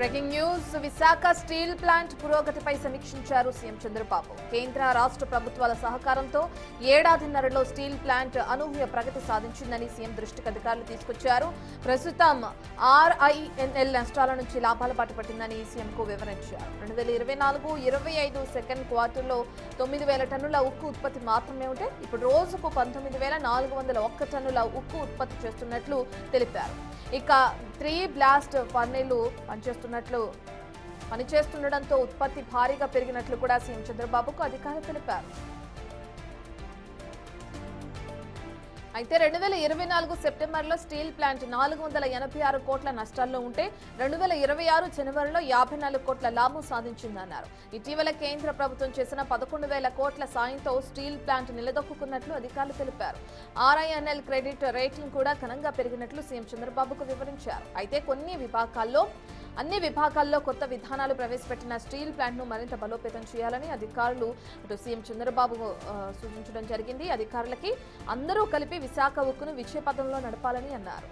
Breaking news Visakha steel plant పురోగతిపై సమీక్షించారు CM Chandrababu. కేంద్ర రాష్ట్ర ప్రభుత్వాల సహకారంతో ఏడాదిన్నరలో స్టీల్ ప్లాంట్ అనూహ్య ప్రగతి సాధించిందని సీఎం దృష్టికి అధికారులు తీసుకొచ్చారు. ప్రస్తుతం ఆర్ఐఎన్ఎల్ నష్టాల నుంచి లాభాల బాట పట్టిందని సీఎంకు వివరించారు. 2024-25 సెకండ్ క్వార్టర్లో 9,000 టన్నుల ఉక్కు ఉత్పత్తి మాత్రమే ఉంటే ఇప్పుడు రోజుకు 19,401 టన్నుల ఉక్కు ఉత్పత్తి చేస్తున్నట్లు తెలిపారు. ఇక 3 బ్లాస్ట్ ఫర్నేలు పనిచేస్తుండటంతో ఉత్పత్తి భారీగా పెరిగినట్లు కూడా సీఎం చంద్రబాబుకు అధికారులు తెలిపారు. అయితే 2024 సెప్టెంబర్లో స్టీల్ ప్లాంట్ 486 కోట్ల నష్టాల్లో ఉంటే 2026 జనవరిలో 54 కోట్ల లాభం సాధించిందన్నారు. ఇటీవల కేంద్ర ప్రభుత్వం చేసిన 11,000 కోట్ల సాయంతో స్టీల్ ప్లాంట్ నిలదొక్కున్నట్లు అధికారులు తెలిపారు. ఆర్ఐఎన్ఎల్ క్రెడిట్ రేటింగ్ కూడా ఘనంగా పెరిగినట్లు సీఎం చంద్రబాబుకు వివరించారు. అయితే అన్ని విభాగాల్లో కొత్త విధానాలు ప్రవేశపెట్టిన స్టీల్ ప్లాంట్ ను మరింత బలోపేతం చేయాలని అధికారులు సీఎం చంద్రబాబు సూచించడం జరిగింది. అధికారులకి అందరూ కలిపి విశాఖ ఉక్కును విజయపథంలో నడపాలని అన్నారు.